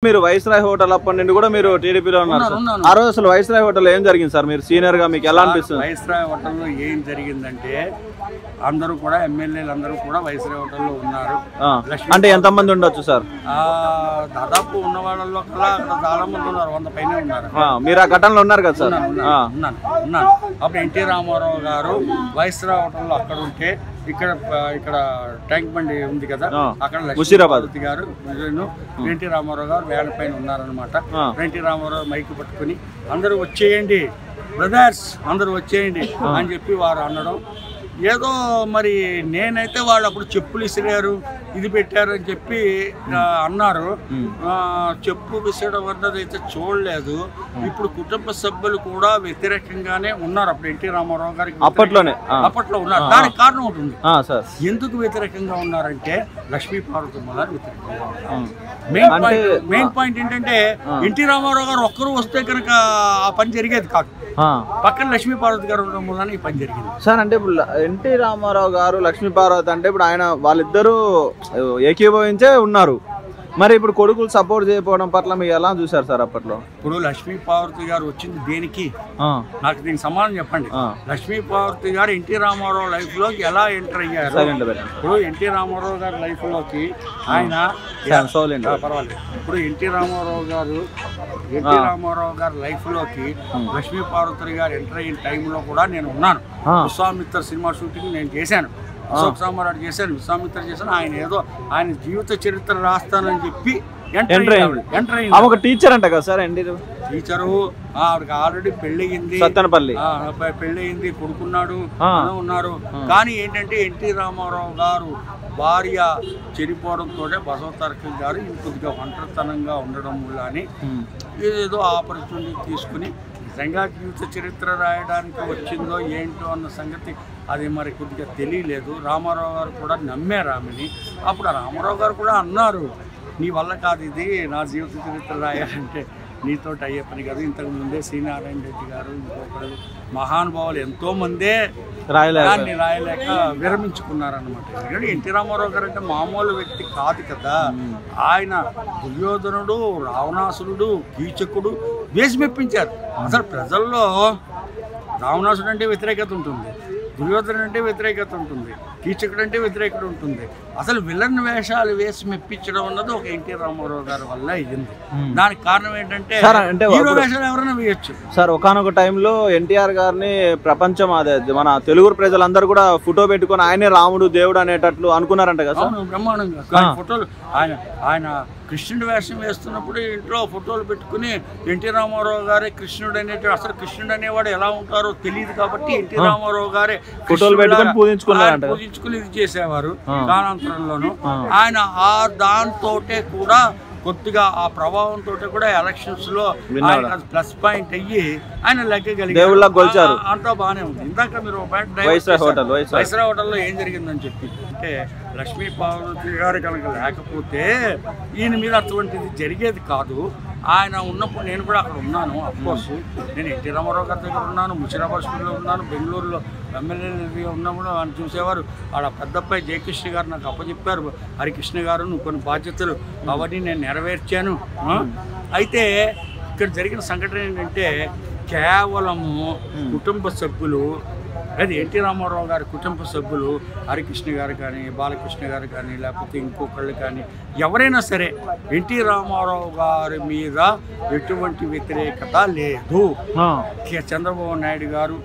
మీరు viceroy hotel అప్పటి నుండి కూడా మీరు టీడీపీలో ఉన్నారు. ఆ రోజు అసలు వైస్రాయ్ హోటల్ ఏం జరిగింది సార్? మీరు సీనియర్ గా మీకు ఎలా అనిపిస్తుంది? వైస్రాయ్ హోటల్లో ఏం జరిగిందంటే అందరూ కూడా ఎమ్మెల్యేలు అందరూ కూడా వైస్రాయ్ హోటల్లో ఉన్నారు. అంటే ఎంత మంది ఉండొచ్చు సార్? దాదాపు ఉన్న వాళ్ళలో కల్లా అక్కడ చాలా మంది ఉన్నారు, 100 పైన ఉన్నారు. మీరు ఆ ఘటనలో ఉన్నారు కదా సార్? ఉన్నాను. అప్పుడు ఎన్టీ రామారావు గారు వైస్రాయ్ హోటల్లో అక్కడ ఉంటే ఇక్కడ ట్యాంక్ బండి ఉంది కదా, అక్కడ లక్ష్మీపార్వతి గారు ఎన్టీ రామారావు గారు వేల పైన ఉన్నారనమాట. ఎన్టీ రామారావు మైక్ పట్టుకుని అందరూ వచ్చేయండి బ్రదర్స్, అందరూ వచ్చేయండి అని చెప్పి వారు అనడం. ఏదో మరి నేనైతే వాళ్ళు అప్పుడు చెప్పులు విసిరారు, ఇది పెట్టారు అని చెప్పి అన్నారు. చెప్పు విసరడం అన్నది అయితే చూడలేదు. ఇప్పుడు కుటుంబ సభ్యులు కూడా వ్యతిరేకంగానే ఉన్నారు. అప్పుడు ఎన్టీ రామారావు గారికి అప్పట్లో ఉన్నారు. దానికి కారణం ఉంటుంది. ఎందుకు వ్యతిరేకంగా ఉన్నారంటే లక్ష్మీపార్వతి గారు వ్యతిరేకంగా ఉన్నారు. మెయిన్ పాయింట్ ఏంటంటే ఎన్టీ రామారావు గారు ఒక్కరు వస్తే కనుక ఆ పని జరిగేది కాదు, పక్కన లక్ష్మీపార్వతి గారు ఉండడం వల్ల ఈ పని జరిగింది సార్. అంటే ఇప్పుడు ఎన్టీ రామారావు గారు లక్ష్మీపార్వతి అంటే ఇప్పుడు ఆయన వాళ్ళిద్దరూ ఏకీభవించే ఉన్నారు. మరి ఇప్పుడు కొడుకులు సపోర్ట్ చేయకపోవడం పట్ల మీరు ఎలా చూసారు సార్ అప్పట్లో? ఇప్పుడు లక్ష్మీపార్వతి గారు వచ్చింది దేనికి, నాకు దీనికి సమాధానం చెప్పండి. లక్ష్మీపార్వతి గారు ఎన్టీ రామారావు లైఫ్ లోకి ఎలా ఎంటర్ అయ్యారు? ఇప్పుడు ఎన్టీ రామారావు గారి లైఫ్ లోకి ఆయన పర్వాలేదు. ఇప్పుడు ఎన్టీ రామారావు గారి లైఫ్ లోకి లక్ష్మీపార్వతి గారు ఎంటర్ అయిన టైంలో కూడా నేను ఉన్నాను. విశ్వామిత్ర సినిమా షూటింగ్ నేను చేశాను, అశోక్ సామ్రాట్ చేశాను, విశ్వామిత్ర చేశాను. ఆయన ఏదో ఆయన జీవిత చరిత్ర రాస్తానని చెప్పి ఎంటర్ అయ్యింది. ఒక టీచర్ అంట కదా సార్? టీచరు ఆవిడకి ఆల్రెడీ పెళ్ళయింది, పెళ్ళయింది, కొడుకున్నాడు, ఉన్నారు. కానీ ఏంటంటే ఎన్టీ రామారావు గారు భార్య చనిపోవడంతో బసవతారక గారు కొద్దిగా ఒంటరితనంగా ఉండడం వల్ల ఏదో ఆపర్చునిటీ తీసుకుని నిజంగా జీవిత చరిత్ర రాయడానికి వచ్చిందో ఏంటో అన్న సంగతి అది మరి కొద్దిగా తెలియలేదు. రామారావు గారు కూడా నమ్మారు ఆమెని. అప్పుడు రామారావు గారు కూడా అన్నారు, నీ వల్ల కాదు ఇది, నా జీవిత చరిత్ర రాయాలంటే నీతో అయ్యే పని కాదు. ఇంతకు ముందే శ్రీనారాయణ రెడ్డి గారు ఇంకొకరు మహానుభావులు ఎంతోమందే దాన్ని రాయలేక విరమించుకున్నారనమాట. ఎందుకంటే ఎన్టీ రామారావు గారు అంటే మామూలు వ్యక్తి కాదు కదా. ఆయన దుర్యోధనుడు, రావణాసురుడు, కీచకుడు వేసి మెప్పించారు. అసలు ప్రజల్లో రావణాసుడు అంటే వ్యతిరేకత ఉంటుంది, దుర్యోధనుడు అంటే వ్యతిరేకత ఉంటుంది, కీచకుడు అంటే వ్యతిరేకత ఉంటుంది. అసలు విలన్ వేషాలు వేసి మెప్పించడం అన్నది ఒక ఎన్టీ రామారావు గారి వల్ల అయ్యింది. దానికి కారణం ఏంటంటే హీరో వేషాలు ఎవరైనా వేయచ్చు సార్. ఒకనొక టైంలో ఎన్టీఆర్ గారిని ప్రపంచం అదే మన తెలుగు ప్రజలందరూ కూడా ఫోటో పెట్టుకుని ఆయనే రాముడు దేవుడు అనేటట్లు అనుకున్నారంట కదా? బ్రహ్మాండంగా ఫోటోలు ఆయన కృష్ణుడి వేషం వేస్తున్నప్పుడు ఇంట్లో ఫోటోలు పెట్టుకుని ఎన్టీ రామారావు గారే కృష్ణుడు అనేటి, అసలు కృష్ణుడు అనేవాడు ఎలా ఉంటారో తెలియదు కాబట్టి ఎన్టీ రామారావు గారే ఫోటోలు పెట్టుకుని పూజించుకుని ఇది చేసేవారు. కాలాంతరంలోనూ ఆయన దాంతో కూడా కొద్దిగా ఆ ప్రభావంతో కూడా ఎలక్షన్స్ లో ప్లస్ పాయింట్ అయ్యి ఆయన లెక్కగలిగారు. అంతా బాగానే ఉంది. ఇందాక మీరు వైస్రాయ్ హోటల్లో ఏం జరిగిందని చెప్పి అంటే లక్ష్మీపార్వతి గారు కనుక లేకపోతే ఈయన మీద అటువంటిది జరిగేది కాదు. ఆయన ఉన్నప్పుడు నేను కూడా అక్కడ ఉన్నాను. అఫ్కోర్స్ నేను ఎన్టీ రామారావు గారి దగ్గర ఉన్నాను, ముషిరాబాద్ స్కూల్లో ఉన్నాను, బెంగళూరులో ఎమ్మెల్యే ఉన్నప్పుడు ఆయన చూసేవారు. ఆడ పెద్దబ్బాయి జయకృష్ణ గారు నాకు అప్పచెప్పారు, హరికృష్ణ గారు నువ్వు కొన్ని బాధ్యతలు అవన్నీ నేను నెరవేర్చాను. అయితే ఇక్కడ జరిగిన సంఘటన ఏంటంటే కేవలము కుటుంబ సభ్యులు, అది ఎన్టీ రామారావు గారి కుటుంబ సభ్యులు హరికృష్ణ గారు కానీ, బాలకృష్ణ గారు కానీ, లేకపోతే ఇంకొకళ్ళు కానీ ఎవరైనా సరే ఎన్టీ రామారావు గారి మీద ఎటువంటి వ్యతిరేకత లేదు. చంద్రబాబు నాయుడు గారు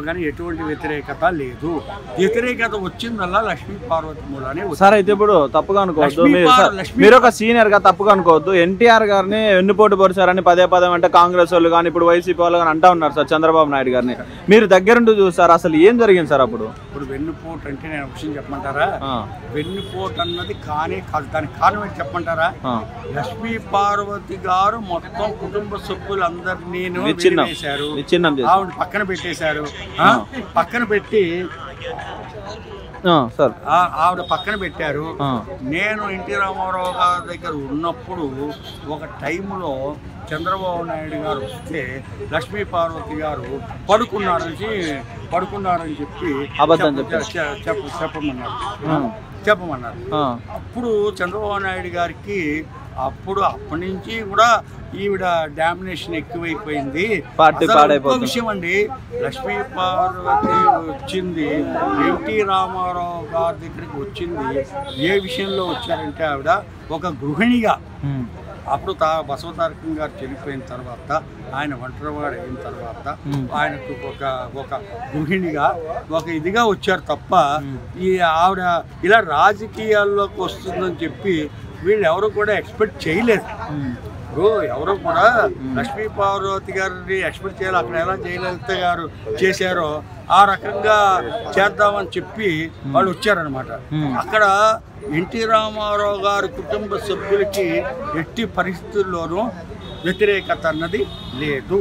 కానీ ఎటువంటి వ్యతిరేకత లేదు. వ్యతిరేకత వచ్చిందల్లా లక్ష్మీపార్వతి మూలనే. సార్ అయితే ఇప్పుడు తప్పుగా అనుకోవద్దు, మీరు ఒక సీనియర్ గా తప్పుగా అనుకోవద్దు. ఎన్టీఆర్ గారిని వెన్నుపోటు పొడిచారని పదే అంటే కాంగ్రెస్ వాళ్ళు కానీ ఇప్పుడు వైసీపీ వాళ్ళు కానీ అంటా ఉన్నారు సార్ చంద్రబాబు నాయుడు గారిని. మీరు దగ్గరుండి చూసారు, అసలు ఏం జరిగింది సార్ అప్పుడు? ఇప్పుడు వెన్నుపోటు అంటే నేను ఒక విషయం చెప్పమంటారా? వెన్నుపోటు అన్నది కానీ కాదు, దానికి కారణం ఏంటి చెప్పమంటారా? లక్ష్మీపార్వతి గారు మొత్తం కుటుంబ సభ్యులందరినీ వేశారు, ఆవిడ పక్కన పెట్టేశారు. పక్కన పెట్టి ఆవిడ పక్కన పెట్టారు. నేను ఎన్టీ రామారావు గారి దగ్గర ఉన్నప్పుడు ఒక టైంలో చంద్రబాబు నాయుడు గారు వస్తే లక్ష్మీపార్వతి గారు పడుకున్నారని చెప్పి చెప్పమన్నారు. అప్పుడు చంద్రబాబు నాయుడు గారికి అప్పటి నుంచి కూడా ఈవిడ డామినేషన్ ఎక్కువైపోయింది. పార్టీ పాడైపోతుంది. విషయం అండి, లక్ష్మీ పార్వతి వచ్చింది ఎన్టీ రామారావు గారి దగ్గరికి వచ్చింది ఏ విషయంలో వచ్చారంటే, ఆవిడ ఒక గృహిణిగా, అప్పుడు బసవతారకం గారు చనిపోయిన తర్వాత, ఆయన ఒంటరివాడు అయిన తర్వాత ఆయనకు ఒక గృహిణిగా ఒక ఇదిగా వచ్చారు తప్ప ఈ ఆవిడ ఇలా రాజకీయాల్లోకి వస్తుందని చెప్పి వీళ్ళు ఎవరు కూడా ఎక్స్పెక్ట్ చేయలేదు. ఎవరు కూడా లక్ష్మీ పార్వతి గారిని ఎక్స్పెక్ట్ చేయాలి. అక్కడ ఎలా జయలలిత గారు చేశారో ఆ రకంగా చేద్దామని చెప్పి వాళ్ళు వచ్చారనమాట. అక్కడ ఎన్టీ రామారావు గారి కుటుంబ సభ్యులకి ఎట్టి పరిస్థితుల్లోనూ వ్యతిరేకత అన్నది లేదు.